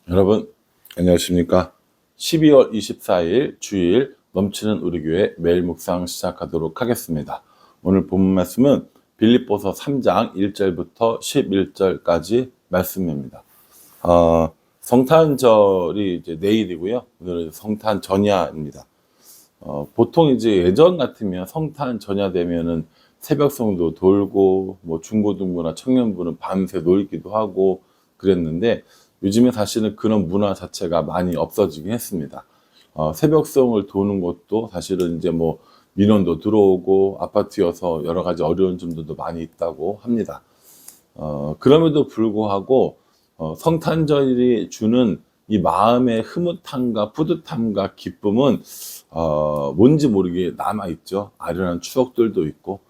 여러분 안녕하십니까? 12월 24일 주일 넘치는 우리 교회 매일 묵상 시작하도록 하겠습니다. 오늘 본문 말씀은 빌립보서 3장 1절부터 11절까지 말씀입니다. 성탄절이 이제 내일이고요. 오늘은 성탄 전야입니다. 보통 이제 예전 같으면 성탄 전야 되면은 새벽성도 돌고 뭐 중고등부나 청년부는 밤새 놀기도 하고 그랬는데 요즘에 사실은 그런 문화 자체가 많이 없어지긴 했습니다. 새벽성을 도는 것도 사실은 이제 뭐 민원도 들어오고 아파트여서 여러 가지 어려운 점들도 많이 있다고 합니다. 그럼에도 불구하고 성탄절이 주는 이 마음의 흐뭇함과 뿌듯함과 기쁨은 뭔지 모르게 남아있죠. 아련한 추억들도 있고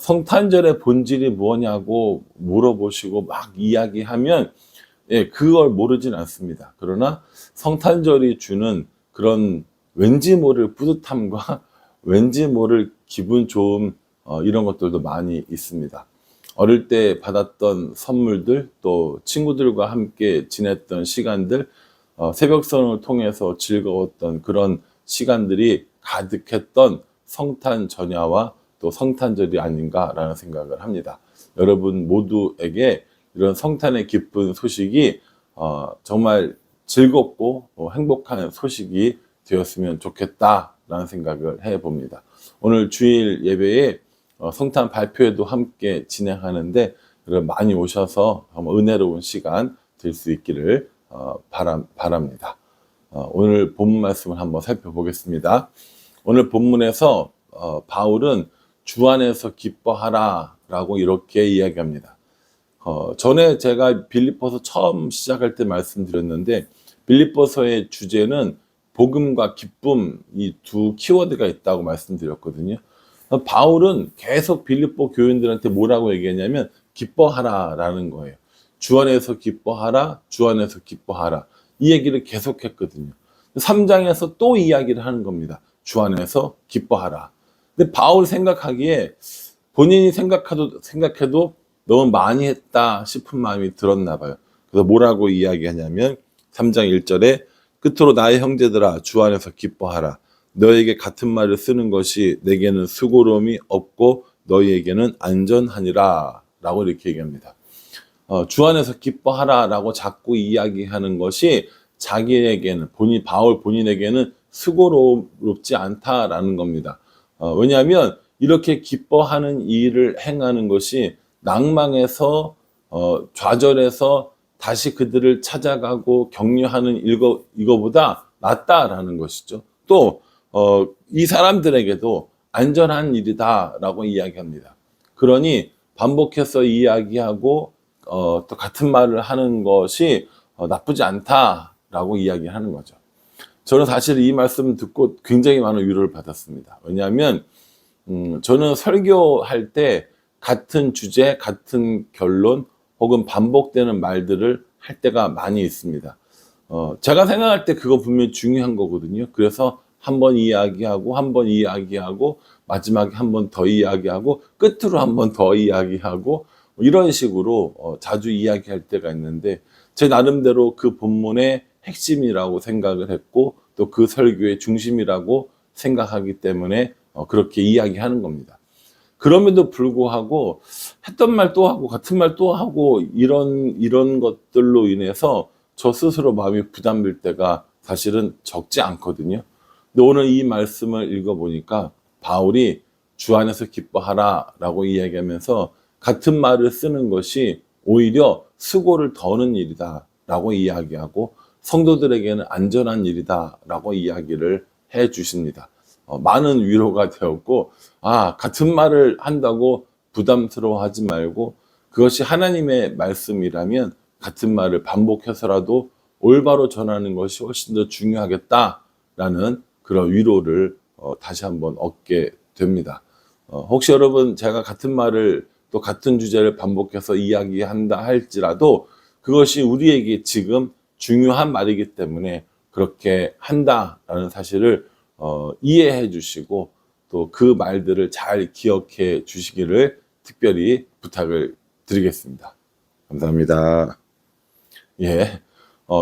성탄절의 본질이 뭐냐고 물어보시고 막 이야기하면 그걸 모르진 않습니다. 그러나 성탄절이 주는 그런 왠지 모를 뿌듯함과 왠지 모를 기분 좋음 이런 것들도 많이 있습니다. 어릴 때 받았던 선물들, 또 친구들과 함께 지냈던 시간들, 새벽선을 통해서 즐거웠던 그런 시간들이 가득했던 성탄 전야와 또 성탄절이 아닌가라는 생각을 합니다. 여러분 모두에게 이런 성탄의 기쁜 소식이 정말 즐겁고 행복한 소식이 되었으면 좋겠다라는 생각을 해봅니다. 오늘 주일 예배에 성탄 발표회도 함께 진행하는데 많이 오셔서 은혜로운 시간 될 수 있기를 바랍니다. 오늘 본문 말씀을 한번 살펴보겠습니다. 오늘 본문에서 바울은 주 안에서 기뻐하라 라고 이렇게 이야기합니다. 전에 제가 빌립보서 처음 시작할 때 말씀드렸는데 빌립보서의 주제는 복음과 기쁨 이 두 키워드가 있다고 말씀드렸거든요. 바울은 계속 빌립보 교인들한테 뭐라고 얘기했냐면 기뻐하라 라는 거예요. 주 안에서 기뻐하라, 주 안에서 기뻐하라 이 얘기를 계속 했거든요. 3장에서 또 이야기를 하는 겁니다. 주 안에서 기뻐하라. 근데 바울 생각하기에 본인이 생각해도 너무 많이 했다 싶은 마음이 들었나 봐요. 그래서 뭐라고 이야기하냐면 3장 1절에 끝으로 나의 형제들아 주 안에서 기뻐하라. 너에게 같은 말을 쓰는 것이 내게는 수고로움이 없고 너희에게는 안전하니라 라고 이렇게 얘기합니다. 주 안에서 기뻐하라 라고 자꾸 이야기하는 것이 자기에게는 바울 본인에게는 수고롭지 않다라는 겁니다. 왜냐하면 이렇게 기뻐하는 일을 행하는 것이 낭망에서 좌절해서 다시 그들을 찾아가고 격려하는 이거보다 낫다라는 것이죠. 또 이 사람들에게도 안전한 일이다라고 이야기합니다. 그러니 반복해서 이야기하고 또 같은 말을 하는 것이 나쁘지 않다라고 이야기하는 거죠. 저는 사실 이 말씀 듣고 굉장히 많은 위로를 받았습니다. 왜냐하면 저는 설교할 때 같은 주제, 같은 결론 혹은 반복되는 말들을 할 때가 많이 있습니다. 제가 생각할 때 그거 분명히 중요한 거거든요. 그래서 한 번 이야기하고 한 번 이야기하고 마지막에 한 번 더 이야기하고 끝으로 한 번 더 이야기하고 이런 식으로 자주 이야기할 때가 있는데 제 나름대로 그 본문의 핵심이라고 생각을 했고 또 그 설교의 중심이라고 생각하기 때문에 그렇게 이야기하는 겁니다. 그럼에도 불구하고 했던 말 또 하고 같은 말 또 하고 이런 것들로 인해서 저 스스로 마음이 부담될 때가 사실은 적지 않거든요. 근데 오늘 이 말씀을 읽어보니까 바울이 주 안에서 기뻐하라 라고 이야기하면서 같은 말을 쓰는 것이 오히려 수고를 더는 일이다 라고 이야기하고 성도들에게는 안전한 일이다 라고 이야기를 해 주십니다. 많은 위로가 되었고 같은 말을 한다고 부담스러워하지 말고 그것이 하나님의 말씀이라면 같은 말을 반복해서라도 올바로 전하는 것이 훨씬 더 중요하겠다라는 그런 위로를 다시 한번 얻게 됩니다. 혹시 여러분 제가 같은 말을 또 같은 주제를 반복해서 이야기한다 할지라도 그것이 우리에게 지금 중요한 말이기 때문에 그렇게 한다라는 사실을 이해해 주시고 또 그 말들을 잘 기억해 주시기를 특별히 부탁을 드리겠습니다. 감사합니다. 예.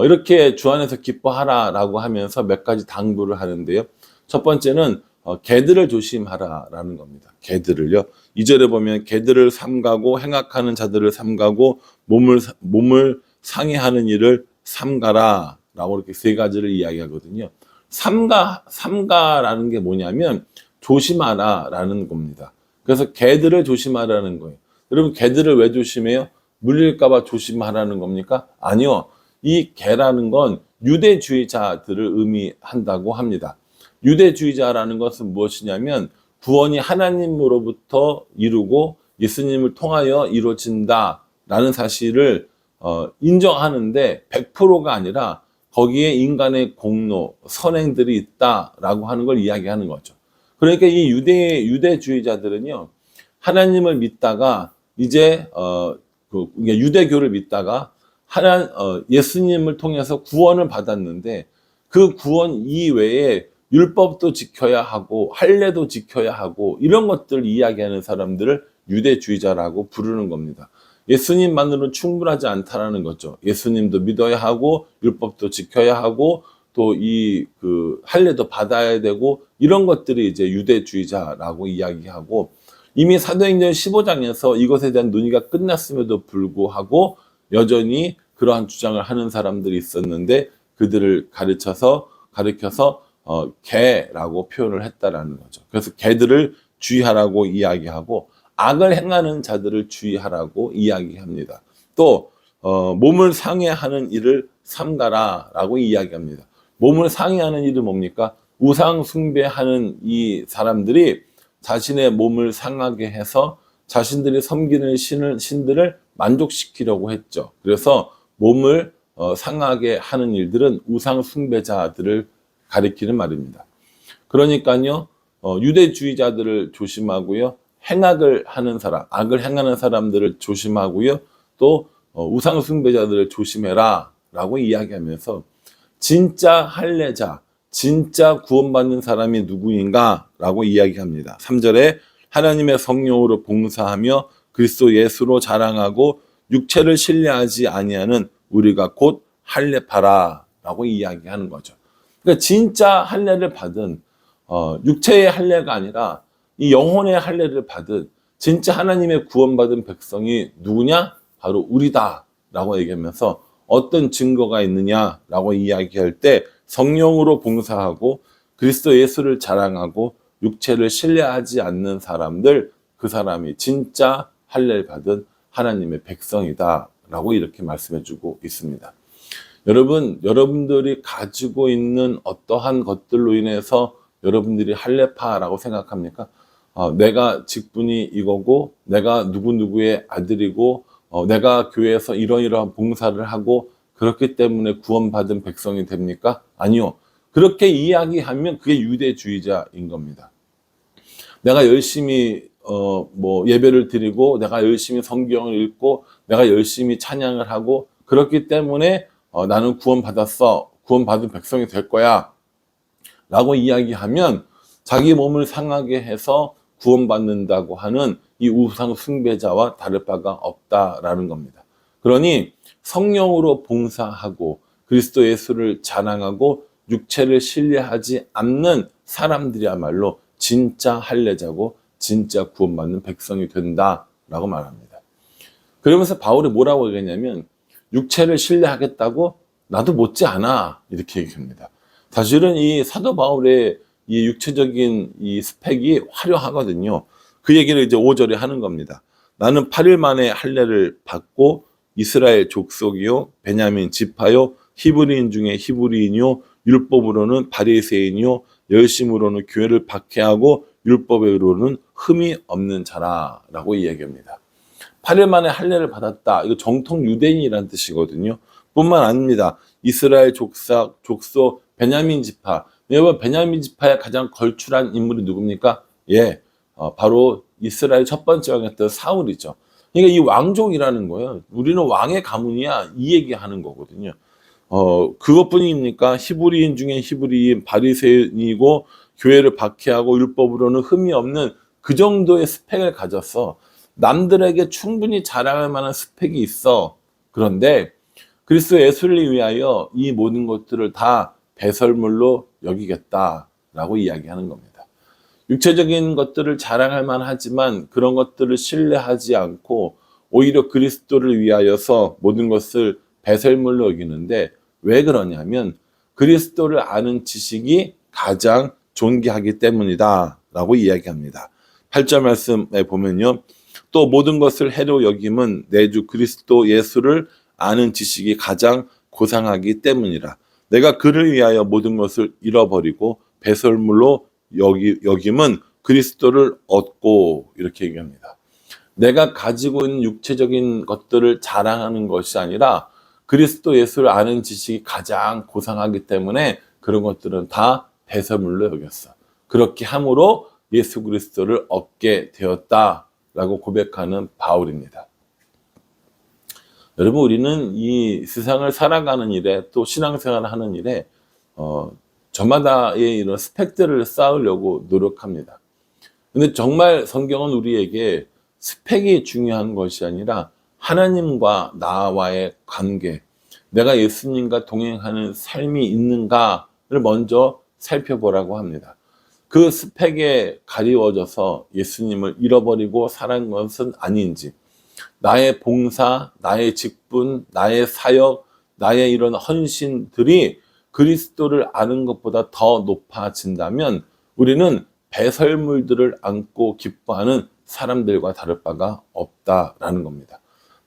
이렇게 주 안에서 기뻐하라라고 하면서 몇 가지 당부를 하는데요. 첫 번째는 개들을 조심하라라는 겁니다. 개들을요. 2절에 보면 개들을 삼가고 행악하는 자들을 삼가고 몸을 상해하는 일을 삼가라라고 이렇게 세 가지를 이야기하거든요. 삼가라는 게 뭐냐면 조심하라라는 겁니다. 그래서 개들을 조심하라는 거예요. 여러분 개들을 왜 조심해요? 물릴까봐 조심하라는 겁니까? 아니요. 이 개라는 건 유대주의자들을 의미한다고 합니다. 유대주의자라는 것은 무엇이냐면 구원이 하나님으로부터 이루고 예수님을 통하여 이루어진다라는 사실을 인정하는데 100%가 아니라 거기에 인간의 공로, 선행들이 있다라고 하는 걸 이야기하는 거죠. 그러니까 이 유대주의자들은요, 하나님을 믿다가 이제 유대교를 믿다가 예수님을 통해서 구원을 받았는데 그 구원 이외에 율법도 지켜야 하고 할례도 지켜야 하고 이런 것들을 이야기하는 사람들을 유대주의자라고 부르는 겁니다. 예수님만으로는 충분하지 않다라는 거죠. 예수님도 믿어야 하고 율법도 지켜야 하고 또 할례도 받아야 되고 이런 것들이 이제 유대주의자라고 이야기하고 이미 사도행전 15장에서 이것에 대한 논의가 끝났음에도 불구하고 여전히 그러한 주장을 하는 사람들이 있었는데 그들을 가르쳐서 개라고 표현을 했다라는 거죠. 그래서 개들을 주의하라고 이야기하고 악을 행하는 자들을 주의하라고 이야기합니다. 또 몸을 상해하는 일을 삼가라라고 이야기합니다. 몸을 상해하는 일은 뭡니까? 우상 숭배하는 이 사람들이 자신의 몸을 상하게 해서 자신들이 섬기는 신들을 만족시키려고 했죠. 그래서 몸을 상하게 하는 일들은 우상 숭배자들을 가리키는 말입니다. 그러니까요, 유대주의자들을 조심하고요, 악을 행하는 사람들을 조심하고요, 또 우상 숭배자들을 조심해라라고 이야기하면서 진짜 할례자, 진짜 구원받는 사람이 누구인가라고 이야기합니다. 3절에 하나님의 성령으로 봉사하며 그리스도 예수로 자랑하고 육체를 신뢰하지 아니하는 우리가 곧 할례파라라고 이야기하는 거죠. 그러니까 진짜 할례를 받은 육체의 할례가 아니라 이 영혼의 할례를 받은 진짜 하나님의 구원받은 백성이 누구냐? 바로 우리다라고 얘기하면서 어떤 증거가 있느냐라고 이야기할 때 성령으로 봉사하고 그리스도 예수를 자랑하고 육체를 신뢰하지 않는 사람들, 그 사람이 진짜 할례를 받은 하나님의 백성이다라고 이렇게 말씀해주고 있습니다. 여러분들이 가지고 있는 어떠한 것들로 인해서 여러분들이 할례파라고 생각합니까? 내가 직분이 이거고, 내가 누구누구의 아들이고, 내가 교회에서 이러이러한 봉사를 하고, 그렇기 때문에 구원받은 백성이 됩니까? 아니요. 그렇게 이야기하면 그게 유대주의자인 겁니다. 내가 열심히 예배를 드리고, 내가 열심히 성경을 읽고, 내가 열심히 찬양을 하고, 그렇기 때문에 나는 구원받았어. 구원받은 백성이 될 거야. 라고 이야기하면 자기 몸을 상하게 해서 구원받는다고 하는 이 우상 숭배자와 다를 바가 없다라는 겁니다. 그러니 성령으로 봉사하고 그리스도 예수를 자랑하고 육체를 신뢰하지 않는 사람들이야말로 진짜 할례자고 진짜 구원받는 백성이 된다라고 말합니다. 그러면서 바울이 뭐라고 얘기했냐면 육체를 신뢰하겠다고 나도 못지 않아 이렇게 얘기합니다. 사실은 이 사도 바울의 이 육체적인 이 스펙이 화려하거든요. 그 얘기를 이제 5절에 하는 겁니다. 나는 8일 만에 할례를 받고 이스라엘 족속이요 베냐민 지파요 히브리인 중에 히브리인이요 율법으로는 바리새인이요 열심으로는 교회를 박해하고 율법으로는 흠이 없는 자라라고 이야기합니다. 8일 만에 할례를 받았다. 이거 정통 유대인이라는 뜻이거든요. 뿐만 아닙니다. 이스라엘 족속 베냐민 지파. 여러분 베냐민 지파의 가장 걸출한 인물이 누굽니까? 바로 이스라엘 첫 번째 왕이었던 사울이죠. 그러니까 이 왕족이라는 거예요. 우리는 왕의 가문이야 이 얘기하는 거거든요. 그것뿐입니까? 히브리인 중에 히브리인 바리새인이고 교회를 박해하고 율법으로는 흠이 없는 그 정도의 스펙을 가졌어. 남들에게 충분히 자랑할 만한 스펙이 있어. 그런데 그리스도 예수를 위하여 이 모든 것들을 다 배설물로 여기겠다라고 이야기하는 겁니다. 육체적인 것들을 자랑할 만하지만 그런 것들을 신뢰하지 않고 오히려 그리스도를 위하여서 모든 것을 배설물로 여기는데, 왜 그러냐면 그리스도를 아는 지식이 가장 존귀하기 때문이다 라고 이야기합니다. 8절 말씀에 보면요, 또 모든 것을 해로 여김은 내 주 그리스도 예수를 아는 지식이 가장 고상하기 때문이라. 내가 그를 위하여 모든 것을 잃어버리고 배설물로 여김은 그리스도를 얻고, 이렇게 얘기합니다. 내가 가지고 있는 육체적인 것들을 자랑하는 것이 아니라 그리스도 예수를 아는 지식이 가장 고상하기 때문에 그런 것들은 다 배설물로 여겼어. 그렇게 함으로 예수 그리스도를 얻게 되었다라고 고백하는 바울입니다. 여러분, 우리는 이 세상을 살아가는 일에, 또 신앙생활을 하는 일에 저마다의 이런 스펙들을 쌓으려고 노력합니다. 근데 정말 성경은 우리에게 스펙이 중요한 것이 아니라 하나님과 나와의 관계, 내가 예수님과 동행하는 삶이 있는가를 먼저 살펴보라고 합니다. 그 스펙에 가리워져서 예수님을 잃어버리고 살아간 것은 아닌지, 나의 봉사, 나의 직분, 나의 사역, 나의 이런 헌신들이 그리스도를 아는 것보다 더 높아진다면 우리는 배설물들을 안고 기뻐하는 사람들과 다를 바가 없다라는 겁니다.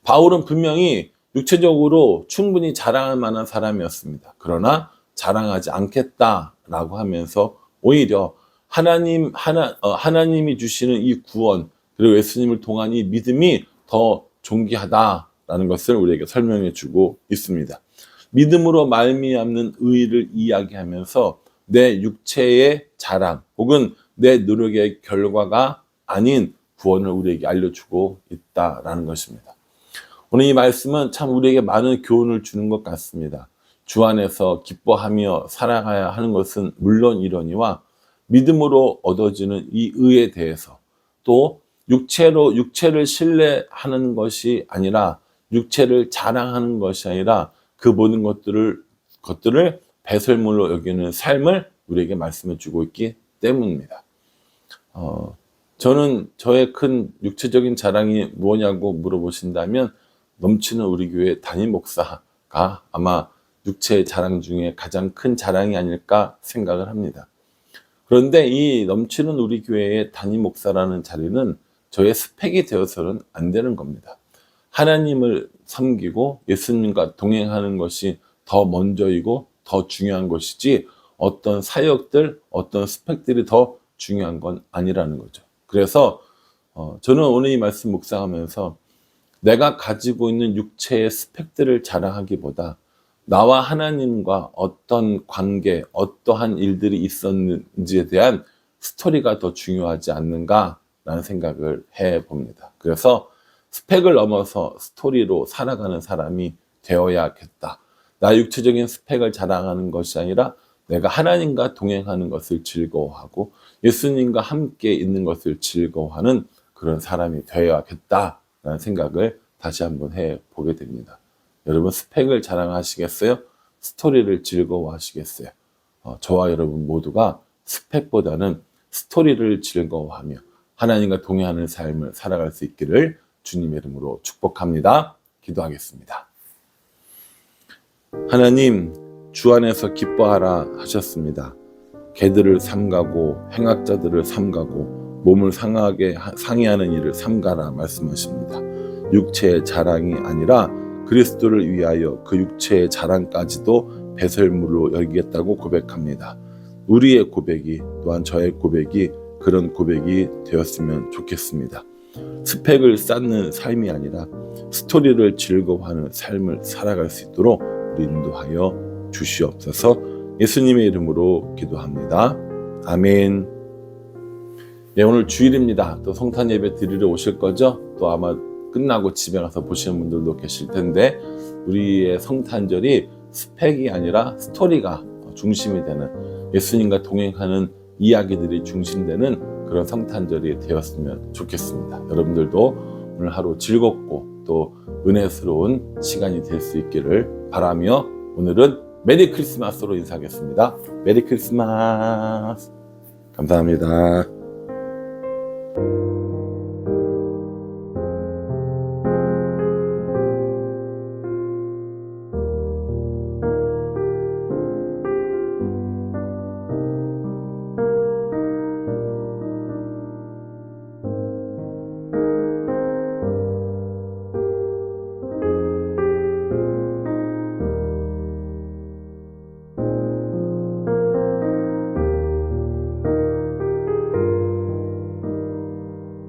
바울은 분명히 육체적으로 충분히 자랑할 만한 사람이었습니다. 그러나 자랑하지 않겠다라고 하면서 오히려 하나님이 주시는 이 구원, 그리고 예수님을 통한 이 믿음이 더 존귀하다라는 것을 우리에게 설명해 주고 있습니다. 믿음으로 말미암는 의의를 이야기하면서 내 육체의 자랑 혹은 내 노력의 결과가 아닌 구원을 우리에게 알려주고 있다라는 것입니다. 오늘 이 말씀은 참 우리에게 많은 교훈을 주는 것 같습니다. 주 안에서 기뻐하며 살아가야 하는 것은 물론 이러니와 믿음으로 얻어지는 이 의에 대해서, 또 육체를 신뢰하는 것이 아니라 육체를 자랑하는 것이 아니라 그 모든 것들을 배설물로 여기는 삶을 우리에게 말씀해 주고 있기 때문입니다. 저는 저의 큰 육체적인 자랑이 뭐냐고 물어보신다면 넘치는 우리 교회 담임 목사가 아마 육체의 자랑 중에 가장 큰 자랑이 아닐까 생각을 합니다. 그런데 이 넘치는 우리 교회의 담임 목사라는 자리는 저의 스펙이 되어서는 안 되는 겁니다. 하나님을 섬기고 예수님과 동행하는 것이 더 먼저이고 더 중요한 것이지 어떤 사역들, 어떤 스펙들이 더 중요한 건 아니라는 거죠. 그래서 저는 오늘 이 말씀 묵상하면서 내가 가지고 있는 육체의 스펙들을 자랑하기보다 나와 하나님과 어떤 관계, 어떠한 일들이 있었는지에 대한 스토리가 더 중요하지 않는가라는 생각을 해봅니다. 그래서 스펙을 넘어서 스토리로 살아가는 사람이 되어야겠다. 나 육체적인 스펙을 자랑하는 것이 아니라 내가 하나님과 동행하는 것을 즐거워하고 예수님과 함께 있는 것을 즐거워하는 그런 사람이 되어야겠다라는 생각을 다시 한번 해보게 됩니다. 여러분, 스펙을 자랑하시겠어요? 스토리를 즐거워하시겠어요? 저와 여러분 모두가 스펙보다는 스토리를 즐거워하며 하나님과 동행하는 삶을 살아갈 수 있기를 주님의 이름으로 축복합니다. 기도하겠습니다. 하나님, 주 안에서 기뻐하라 하셨습니다. 개들을 삼가고 행악자들을 삼가고 몸을 상해하는 일을 삼가라 말씀하십니다. 육체의 자랑이 아니라 그리스도를 위하여 그 육체의 자랑까지도 배설물로 여기겠다고 고백합니다. 우리의 고백이, 또한 저의 고백이 그런 고백이 되었으면 좋겠습니다. 스펙을 쌓는 삶이 아니라 스토리를 즐거워하는 삶을 살아갈 수 있도록 우리 인도하여 주시옵소서. 예수님의 이름으로 기도합니다. 아멘. 네, 오늘 주일입니다. 또 성탄 예배 드리러 오실 거죠? 또 아마 끝나고 집에 가서 보시는 분들도 계실 텐데, 우리의 성탄절이 스펙이 아니라 스토리가 중심이 되는, 예수님과 동행하는 이야기들이 중심되는 그런 성탄절이 되었으면 좋겠습니다. 여러분들도 오늘 하루 즐겁고 또 은혜스러운 시간이 될 수 있기를 바랍니다. 바라며 오늘은 메리 크리스마스로 인사하겠습니다. 메리 크리스마스. 감사합니다.